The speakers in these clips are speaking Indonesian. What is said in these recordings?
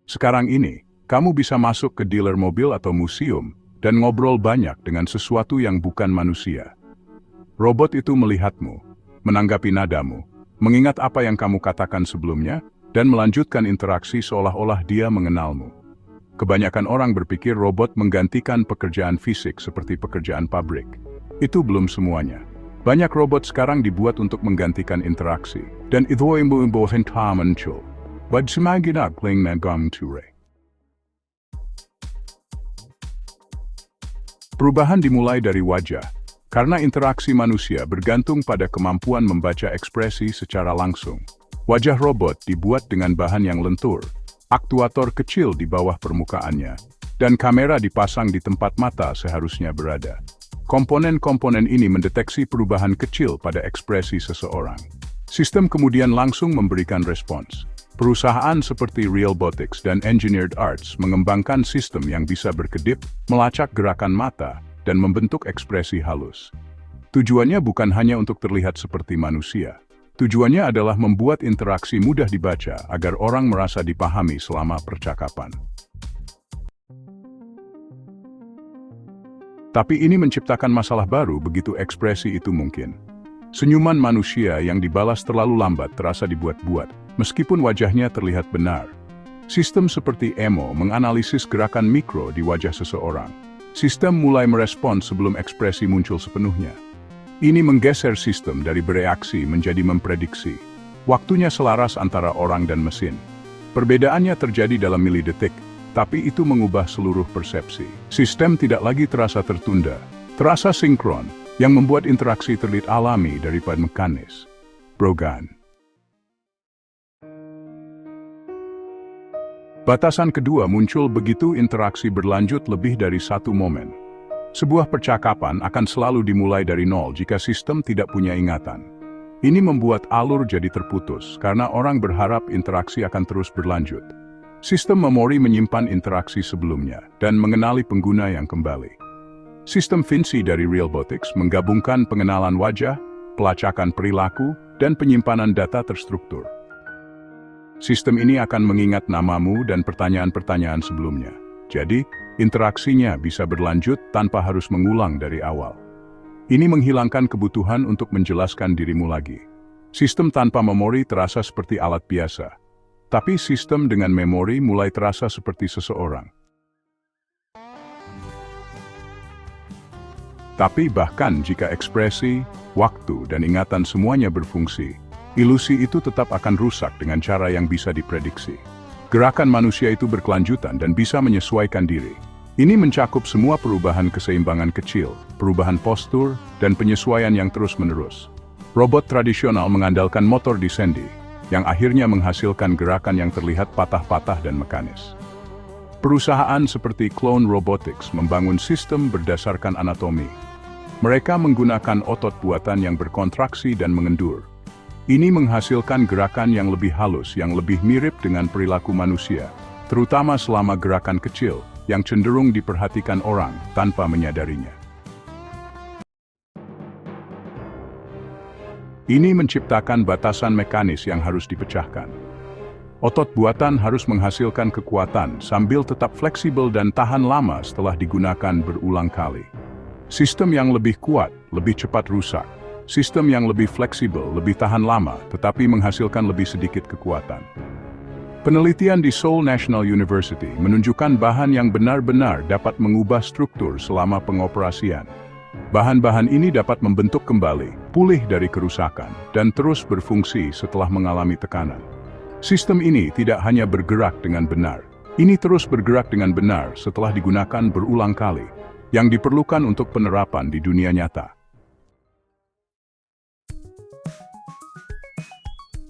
Sekarang ini, kamu bisa masuk ke dealer mobil atau museum dan ngobrol banyak dengan sesuatu yang bukan manusia. Robot itu melihatmu, menanggapi nadamu, mengingat apa yang kamu katakan sebelumnya, dan melanjutkan interaksi seolah-olah dia mengenalmu. Kebanyakan orang berpikir robot menggantikan pekerjaan fisik seperti pekerjaan pabrik. Itu belum semuanya. Banyak robot sekarang dibuat untuk menggantikan interaksi, dan itu muncul. Perubahan dimulai dari wajah, karena interaksi manusia bergantung pada kemampuan membaca ekspresi secara langsung. Wajah robot dibuat dengan bahan yang lentur, aktuator kecil di bawah permukaannya, dan kamera dipasang di tempat mata seharusnya berada. Komponen-komponen ini mendeteksi perubahan kecil pada ekspresi seseorang. Sistem kemudian langsung memberikan respons. Perusahaan seperti Realbotix dan Engineered Arts mengembangkan sistem yang bisa berkedip, melacak gerakan mata, dan membentuk ekspresi halus. Tujuannya bukan hanya untuk terlihat seperti manusia. Tujuannya adalah membuat interaksi mudah dibaca agar orang merasa dipahami selama percakapan. Tapi ini menciptakan masalah baru begitu ekspresi itu mungkin. Senyuman manusia yang dibalas terlalu lambat terasa dibuat-buat, meskipun wajahnya terlihat benar. Sistem seperti Emo menganalisis gerakan mikro di wajah seseorang. Sistem mulai merespons sebelum ekspresi muncul sepenuhnya. Ini menggeser sistem dari bereaksi menjadi memprediksi. Waktunya selaras antara orang dan mesin. Perbedaannya terjadi dalam milidetik, tapi itu mengubah seluruh persepsi. Sistem tidak lagi terasa tertunda, terasa sinkron, yang membuat interaksi terlihat alami daripada mekanis. Brogan. Batasan kedua muncul begitu interaksi berlanjut lebih dari satu momen. Sebuah percakapan akan selalu dimulai dari nol jika sistem tidak punya ingatan. Ini membuat alur jadi terputus karena orang berharap interaksi akan terus berlanjut. Sistem memori menyimpan interaksi sebelumnya dan mengenali pengguna yang kembali. Sistem Vinci dari Realbotix menggabungkan pengenalan wajah, pelacakan perilaku, dan penyimpanan data terstruktur. Sistem ini akan mengingat namamu dan pertanyaan-pertanyaan sebelumnya. Jadi, interaksinya bisa berlanjut tanpa harus mengulang dari awal. Ini menghilangkan kebutuhan untuk menjelaskan dirimu lagi. Sistem tanpa memori terasa seperti alat biasa. Tapi sistem dengan memori mulai terasa seperti seseorang. Tapi bahkan jika ekspresi, waktu, dan ingatan semuanya berfungsi, ilusi itu tetap akan rusak dengan cara yang bisa diprediksi. Gerakan manusia itu berkelanjutan dan bisa menyesuaikan diri. Ini mencakup semua perubahan keseimbangan kecil, perubahan postur, dan penyesuaian yang terus-menerus. Robot tradisional mengandalkan motor disendi, yang akhirnya menghasilkan gerakan yang terlihat patah-patah dan mekanis. Perusahaan seperti Clone Robotics membangun sistem berdasarkan anatomi. Mereka menggunakan otot buatan yang berkontraksi dan mengendur. Ini menghasilkan gerakan yang lebih halus, yang lebih mirip dengan perilaku manusia, terutama selama gerakan kecil yang cenderung diperhatikan orang tanpa menyadarinya. Ini menciptakan batasan mekanis yang harus dipecahkan. Otot buatan harus menghasilkan kekuatan sambil tetap fleksibel dan tahan lama setelah digunakan berulang kali. Sistem yang lebih kuat, lebih cepat rusak. Sistem yang lebih fleksibel, lebih tahan lama, tetapi menghasilkan lebih sedikit kekuatan. Penelitian di Seoul National University menunjukkan bahan yang benar-benar dapat mengubah struktur selama pengoperasian. Bahan-bahan ini dapat membentuk kembali, pulih dari kerusakan, dan terus berfungsi setelah mengalami tekanan. Sistem ini tidak hanya bergerak dengan benar, ini terus bergerak dengan benar setelah digunakan berulang kali, yang diperlukan untuk penerapan di dunia nyata.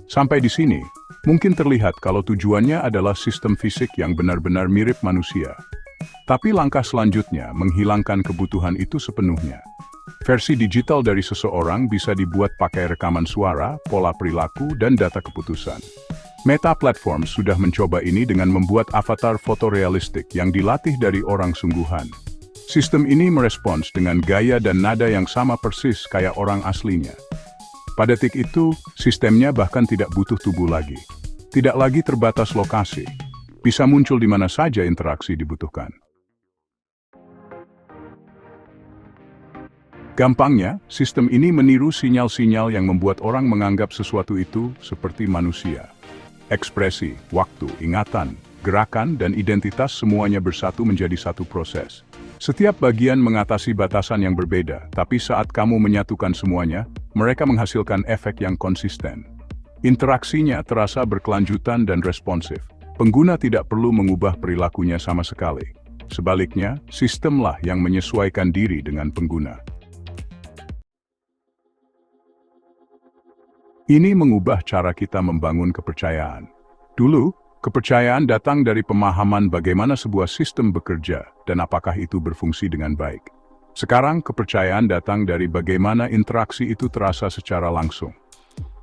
Sampai di sini, mungkin terlihat kalau tujuannya adalah sistem fisik yang benar-benar mirip manusia. Tapi langkah selanjutnya menghilangkan kebutuhan itu sepenuhnya. Versi digital dari seseorang bisa dibuat pakai rekaman suara, pola perilaku, dan data keputusan. Meta Platforms sudah mencoba ini dengan membuat avatar fotorealistik yang dilatih dari orang sungguhan. Sistem ini merespons dengan gaya dan nada yang sama persis kayak orang aslinya. Pada detik itu, sistemnya bahkan tidak butuh tubuh lagi. Tidak lagi terbatas lokasi. bisa muncul di mana saja interaksi dibutuhkan. Gampangnya, sistem ini meniru sinyal-sinyal yang membuat orang menganggap sesuatu itu seperti manusia. Ekspresi, waktu, ingatan, gerakan, dan identitas semuanya bersatu menjadi satu proses. Setiap bagian mengatasi batasan yang berbeda, tapi saat kamu menyatukan semuanya, mereka menghasilkan efek yang konsisten. Interaksinya terasa berkelanjutan dan responsif. Pengguna tidak perlu mengubah perilakunya sama sekali. Sebaliknya, sistemlah yang menyesuaikan diri dengan pengguna. Ini mengubah cara kita membangun kepercayaan. Dulu, kepercayaan datang dari pemahaman bagaimana sebuah sistem bekerja dan apakah itu berfungsi dengan baik. Sekarang, kepercayaan datang dari bagaimana interaksi itu terasa secara langsung.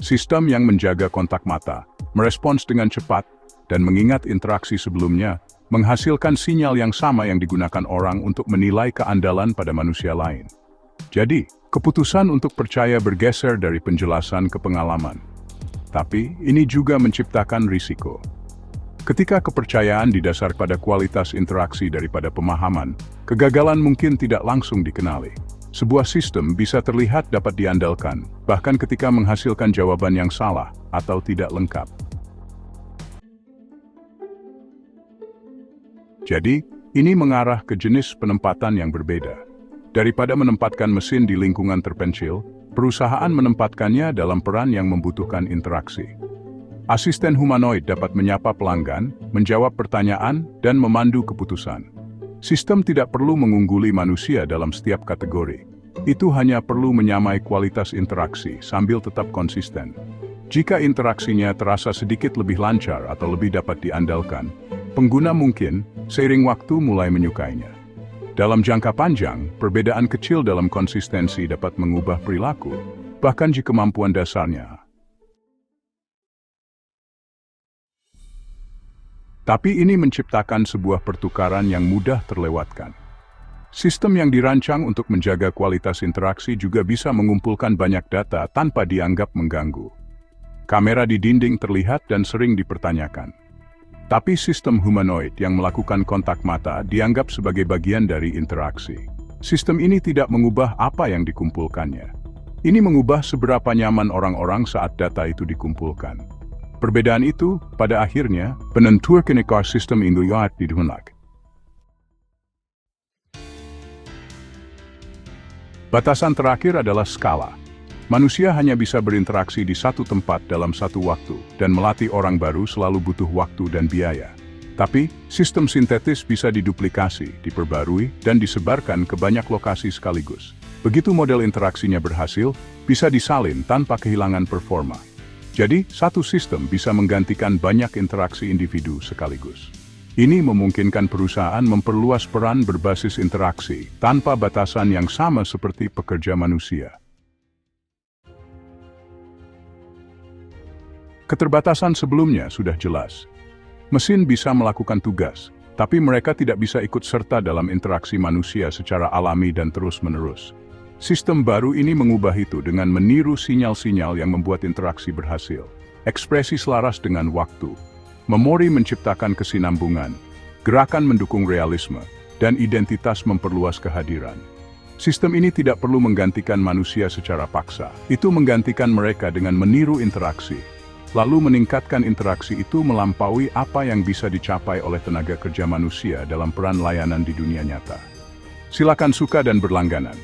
Sistem yang menjaga kontak mata, merespons dengan cepat, dan mengingat interaksi sebelumnya, menghasilkan sinyal yang sama yang digunakan orang untuk menilai keandalan pada manusia lain. Jadi, keputusan untuk percaya bergeser dari penjelasan ke pengalaman. Tapi, ini juga menciptakan risiko. Ketika kepercayaan didasar pada kualitas interaksi daripada pemahaman, kegagalan mungkin tidak langsung dikenali. Sebuah sistem bisa terlihat dapat diandalkan, bahkan ketika menghasilkan jawaban yang salah atau tidak lengkap. Jadi, ini mengarah ke jenis penempatan yang berbeda. Daripada menempatkan mesin di lingkungan terpencil, perusahaan menempatkannya dalam peran yang membutuhkan interaksi. Asisten humanoid dapat menyapa pelanggan, menjawab pertanyaan, dan memandu keputusan. Sistem tidak perlu mengungguli manusia dalam setiap kategori. Itu hanya perlu menyamai kualitas interaksi sambil tetap konsisten. Jika interaksinya terasa sedikit lebih lancar atau lebih dapat diandalkan, pengguna mungkin, seiring waktu mulai menyukainya. Dalam jangka panjang, perbedaan kecil dalam konsistensi dapat mengubah perilaku, bahkan jika kemampuan dasarnya. Tapi ini menciptakan sebuah pertukaran yang mudah terlewatkan. Sistem yang dirancang untuk menjaga kualitas interaksi juga bisa mengumpulkan banyak data tanpa dianggap mengganggu. Kamera di dinding terlihat dan sering dipertanyakan. Tapi sistem humanoid yang melakukan kontak mata dianggap sebagai bagian dari interaksi. Sistem ini tidak mengubah apa yang dikumpulkannya. Ini mengubah seberapa nyaman orang-orang saat data itu dikumpulkan. Perbedaan itu, pada akhirnya, menentukan ekosistem itu yang digunakan. Batasan terakhir adalah skala. Manusia hanya bisa berinteraksi di satu tempat dalam satu waktu, dan melatih orang baru selalu butuh waktu dan biaya. Tapi, sistem sintetis bisa diduplikasi, diperbarui, dan disebarkan ke banyak lokasi sekaligus. Begitu model interaksinya berhasil, bisa disalin tanpa kehilangan performa. Jadi, satu sistem bisa menggantikan banyak interaksi individu sekaligus. Ini memungkinkan perusahaan memperluas peran berbasis interaksi, tanpa batasan yang sama seperti pekerja manusia. Keterbatasan sebelumnya sudah jelas. Mesin bisa melakukan tugas, tapi mereka tidak bisa ikut serta dalam interaksi manusia secara alami dan terus-menerus. Sistem baru ini mengubah itu dengan meniru sinyal-sinyal yang membuat interaksi berhasil. Ekspresi selaras dengan waktu, memori menciptakan kesinambungan, gerakan mendukung realisme, dan identitas memperluas kehadiran. Sistem ini tidak perlu menggantikan manusia secara paksa. Itu menggantikan mereka dengan meniru interaksi. Lalu meningkatkan interaksi itu melampaui apa yang bisa dicapai oleh tenaga kerja manusia dalam peran layanan di dunia nyata. Silakan suka dan berlangganan.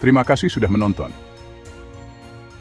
Terima kasih sudah menonton.